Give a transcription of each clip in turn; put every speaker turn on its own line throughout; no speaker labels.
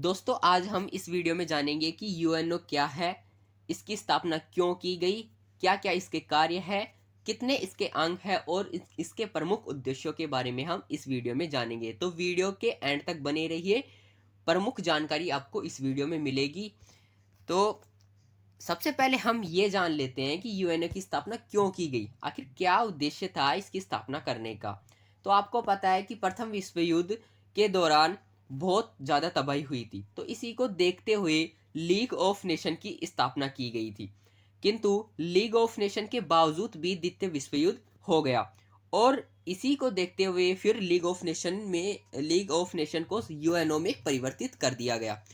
दोस्तों आज हम इस वीडियो में जानेंगे कि यूएनओ क्या है, इसकी स्थापना क्यों की गई, क्या क्या इसके कार्य है, कितने इसके अंग हैं और इसके प्रमुख उद्देश्यों के बारे में हम इस वीडियो में जानेंगे। तो वीडियो के एंड तक बने रहिए, प्रमुख जानकारी आपको इस वीडियो में मिलेगी। तो सबसे पहले हम ये जान लेते हैं कि यूएनओ की स्थापना क्यों की गई, आखिर क्या उद्देश्य था इसकी स्थापना करने का। तो आपको पता है कि प्रथम विश्व युद्ध के दौरान बहुत ज़्यादा तबाही हुई थी, तो इसी को देखते हुए लीग ऑफ नेशन की स्थापना की गई थी। किंतु लीग ऑफ नेशन के बावजूद भी द्वितीय विश्व युद्ध हो गया और इसी को देखते हुए फिर लीग ऑफ नेशन को यूएनओ में परिवर्तित कर दिया गया।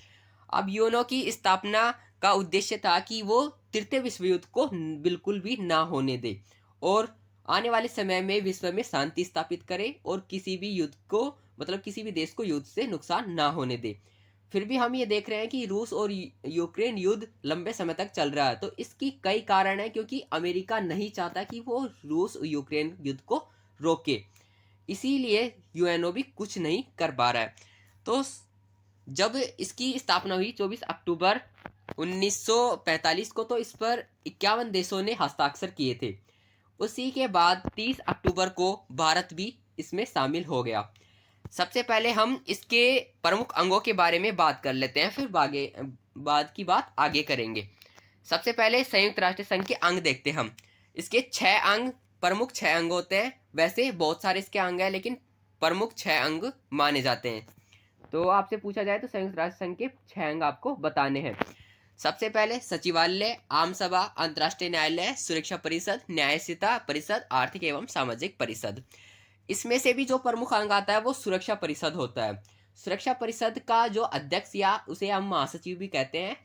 अब यूएनओ की स्थापना का उद्देश्य था कि वो तृतीय विश्व युद्ध को बिल्कुल भी ना होने दे और आने वाले समय में विश्व में शांति स्थापित करे और किसी भी युद्ध को किसी भी देश को युद्ध से नुकसान ना होने दे। फिर भी हम ये देख रहे हैं कि रूस और यूक्रेन युद्ध लंबे समय तक चल रहा है, तो इसकी कई कारण है क्योंकि अमेरिका नहीं चाहता कि वो रूस और यूक्रेन युद्ध को रोके, इसीलिए यूएनओ भी कुछ नहीं कर पा रहा है। तो जब इसकी स्थापना हुई 24 अक्टूबर 1945 को, तो इस पर 51 देशों ने हस्ताक्षर किए थे। उसी के बाद 30 अक्टूबर को भारत भी इसमें शामिल हो गया। सबसे पहले हम इसके प्रमुख अंगों के बारे में बात कर लेते हैं, फिर बाद की बात आगे करेंगे। सबसे पहले संयुक्त राष्ट्र संघ के अंग देखते हैं हम। इसके 6 अंग, प्रमुख 6 अंग होते हैं। वैसे बहुत सारे इसके अंग हैं लेकिन प्रमुख 6 अंग माने जाते हैं। तो आपसे पूछा जाए तो संयुक्त राष्ट्र संघ के 6 अंग आपको बताने हैं। सबसे पहले सचिवालय, आम सभा, अंतर्राष्ट्रीय न्यायालय, सुरक्षा परिषद, न्यायशीलता परिषद, आर्थिक एवं सामाजिक परिषद। इसमें से भी जो प्रमुख अंग आता है वो सुरक्षा परिषद होता है। सुरक्षा परिषद का जो अध्यक्ष या उसे हम महासचिव भी कहते हैं,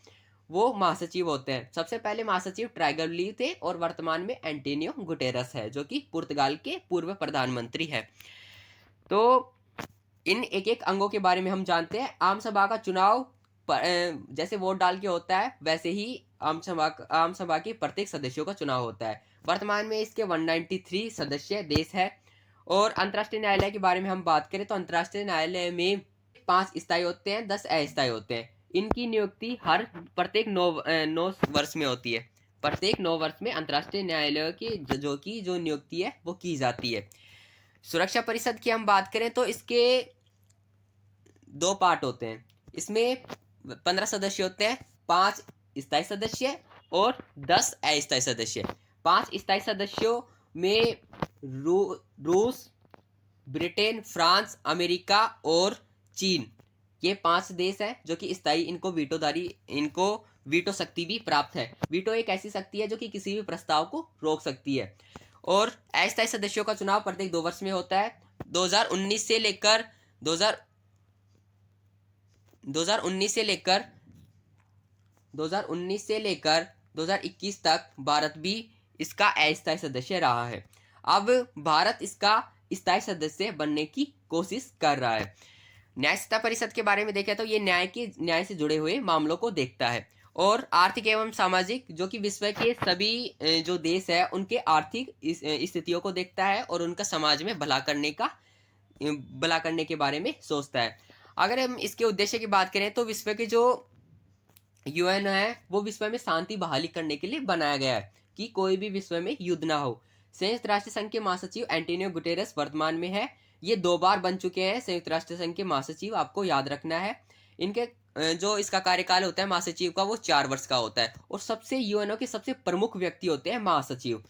वो महासचिव होते हैं। सबसे पहले महासचिव ट्राइगरली थे और वर्तमान में एंटोनियो गुटेरस है, जो कि पुर्तगाल के पूर्व प्रधानमंत्री है। तो इन एक एक अंगों के बारे में हम जानते हैं। आम सभा का चुनाव जैसे वोट डाल के होता है, वैसे ही आम सभा के प्रत्येक सदस्यों का चुनाव होता है। वर्तमान में इसके 193 सदस्य देश है। और अंतर्राष्ट्रीय न्यायालय के बारे में हम बात करें तो अंतर्राष्ट्रीय न्यायालय में 5 स्थायी होते हैं, 10 अस्थायी होते हैं। इनकी नियुक्ति हर प्रत्येक 9 वर्ष में होती है। प्रत्येक 9 वर्ष में अंतर्राष्ट्रीय न्यायालय की जो नियुक्ति है वो की जाती है। सुरक्षा परिषद की हम बात करें तो इसके 2 पार्ट होते हैं। इसमें 15 सदस्य होते हैं, 5 स्थायी सदस्य और 10 अस्थायी सदस्य। 5 स्थायी सदस्यों में रूस, ब्रिटेन, फ्रांस, अमेरिका और चीन, ये 5 देश हैं जो कि स्थायी, इनको वीटो शक्ति भी प्राप्त है। वीटो एक ऐसी शक्ति है जो कि किसी भी प्रस्ताव को रोक सकती है। और अस्थायी सदस्यों का चुनाव प्रत्येक 2 वर्ष में होता है। 2019 से लेकर 2021 तक भारत भी इसका अस्थायी सदस्य रहा है। अब भारत इसका स्थायी सदस्य बनने की कोशिश कर रहा है। न्यायशीलता परिषद के बारे में देखें तो ये न्याय से जुड़े हुए मामलों को देखता है। और आर्थिक एवं सामाजिक, जो कि विश्व के सभी जो देश है उनके आर्थिक स्थितियों को देखता है और उनका समाज में भला करने के बारे में सोचता है। अगर हम इसके उद्देश्य की बात करें तो विश्व के जो यूएन है वो विश्व में शांति बहाली करने के लिए बनाया गया है कि कोई भी विश्व में युद्ध ना हो। संयुक्त राष्ट्र संघ के महासचिव एंटोनियो गुटेरस वर्तमान में है। ये 2 बार बन चुके हैं संयुक्त राष्ट्र संघ के महासचिव, आपको याद रखना है। इनके जो इसका कार्यकाल होता है महासचिव का वो 4 वर्ष का होता है। और सबसे यूएनओ के सबसे प्रमुख व्यक्ति होते हैं महासचिव।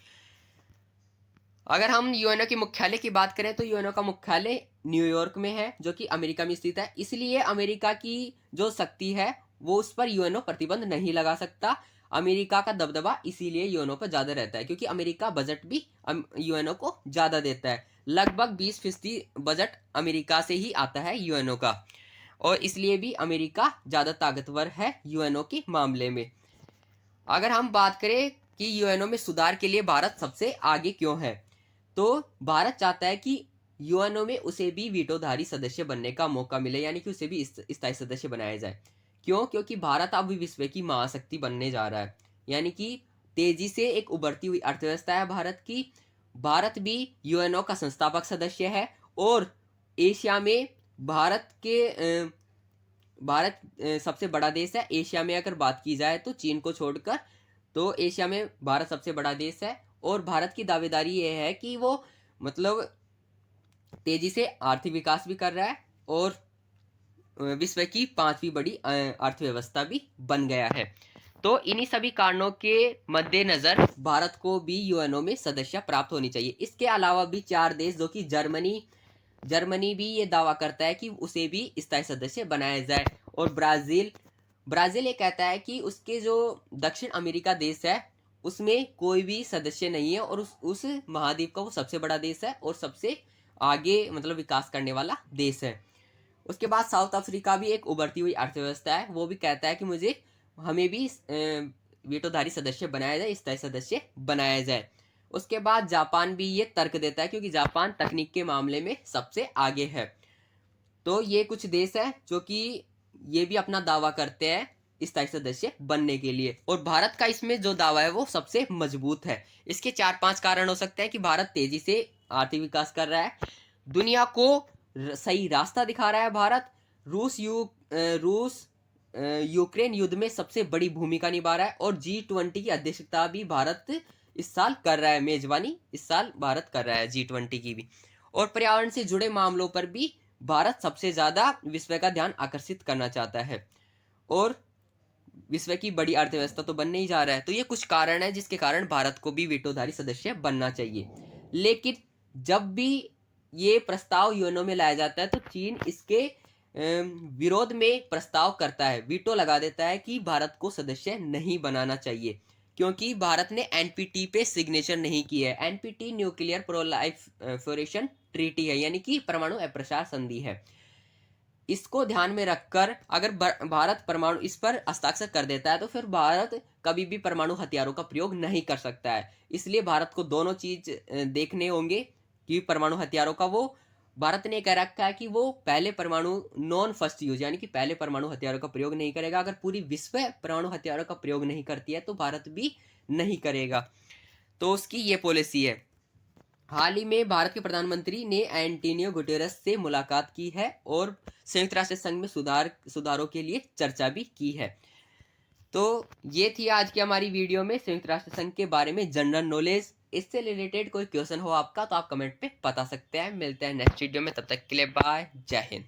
अगर हम यूएनओ के मुख्यालय की बात करें तो यूएनओ का मुख्यालय न्यूयॉर्क में है, जो कि अमेरिका में स्थित है। इसलिए अमेरिका की जो शक्ति है वो उस पर यूएनओ प्रतिबंध नहीं लगा सकता। अमेरिका का दबदबा इसीलिए यूएनओ पर ज्यादा रहता है, क्योंकि अमेरिका बजट भी यूएनओ को ज्यादा देता है। लगभग 20% बजट अमेरिका से ही आता है यूएनओ का, और इसलिए भी अमेरिका ज्यादा ताकतवर है यूएनओ के मामले में। अगर हम बात करें कि यूएनओ में सुधार के लिए भारत सबसे आगे क्यों है, तो भारत चाहता है कि यूएनओ में उसे भी वीटोधारी सदस्य बनने का मौका मिले, यानी कि उसे भी स्थायी सदस्य बनाया जाए। क्यों? क्योंकि भारत अब विश्व की महाशक्ति बनने जा रहा है, यानी कि तेजी से एक उभरती हुई अर्थव्यवस्था है भारत की। भारत भी यूएनओ का संस्थापक सदस्य है और एशिया में भारत के भारत सबसे बड़ा देश है। एशिया में अगर बात की जाए तो चीन को छोड़कर, तो एशिया में भारत सबसे बड़ा देश है। और भारत की दावेदारी ये है कि वो मतलब तेजी से आर्थिक विकास भी कर रहा है और विश्व की 5वीं बड़ी अर्थव्यवस्था भी बन गया है। तो इन्हीं सभी कारणों के मद्देनजर भारत को भी यूएनओ में सदस्य प्राप्त होनी चाहिए। इसके अलावा भी 4 देश, जो कि जर्मनी भी ये दावा करता है कि उसे भी स्थायी सदस्य बनाया जाए। और ब्राजील ये कहता है कि उसके जो दक्षिण अमेरिका देश है उसमें कोई भी सदस्य नहीं है, और उस महाद्वीप का वो सबसे बड़ा देश है और सबसे आगे मतलब विकास करने वाला देश है। उसके बाद साउथ अफ्रीका भी एक उभरती हुई अर्थव्यवस्था है, वो भी कहता है कि हमें भी वीटोधारी सदस्य बनाया जाए, स्थायी सदस्य बनाया जाए। उसके बाद जापान भी ये तर्क देता है, क्योंकि जापान तकनीक के मामले में सबसे आगे है। तो ये कुछ देश है जो कि ये भी अपना दावा करते हैं स्थायी सदस्य बनने के लिए, और भारत का इसमें जो दावा है वो सबसे मजबूत है। इसके 4-5 कारण हो सकते हैं कि भारत तेजी से आर्थिक विकास कर रहा है, दुनिया को सही रास्ता दिखा रहा है भारत, रूस यूक्रेन युद्ध में सबसे बड़ी भूमिका निभा रहा है, और G20 की अध्यक्षता भी भारत इस साल कर रहा है, मेजबानी इस साल भारत कर रहा है G20 की भी। और पर्यावरण से जुड़े मामलों पर भी भारत सबसे ज्यादा विश्व का ध्यान आकर्षित करना चाहता है, और विश्व की बड़ी अर्थव्यवस्था तो बनने ही जा रहा है। तो ये कुछ कारण है जिसके कारण भारत को भी वीटोधारी सदस्य बनना चाहिए। लेकिन जब भी ये प्रस्ताव यूएनओ में लाया जाता है तो चीन इसके विरोध में प्रस्ताव करता है, वीटो लगा देता है कि भारत को सदस्य नहीं बनाना चाहिए, क्योंकि भारत ने एनपीटी पे सिग्नेचर नहीं किया है। एनपीटी न्यूक्लियर प्रोलाइफरेशन ट्रीटी है, यानी कि परमाणु अप्रसार संधि है। इसको ध्यान में रखकर अगर भारत परमाणु इस पर हस्ताक्षर कर देता है तो फिर भारत कभी भी परमाणु हथियारों का प्रयोग नहीं कर सकता है। इसलिए भारत को दोनों चीज देखने होंगे कि परमाणु हथियारों का वो भारत ने कह रखा है कि वो पहले परमाणु नॉन फर्स्ट यूज, यानी कि पहले परमाणु हथियारों का प्रयोग नहीं करेगा। अगर पूरी विश्व परमाणु हथियारों का प्रयोग नहीं करती है तो भारत भी नहीं करेगा। तो उसकी ये पॉलिसी है। हाल ही में भारत के प्रधानमंत्री ने एंटोनियो गुटेरेस से मुलाकात की है और संयुक्त राष्ट्र संघ में सुधारों के लिए चर्चा भी की है। तो ये थी आज की हमारी वीडियो में संयुक्त राष्ट्र संघ के बारे में जनरल नॉलेज। इससे रिलेटेड कोई क्वेश्चन हो आपका तो आप कमेंट पे बता सकते हैं। मिलते हैं नेक्स्ट वीडियो में, तब तक के लिए बाय, जय हिंद।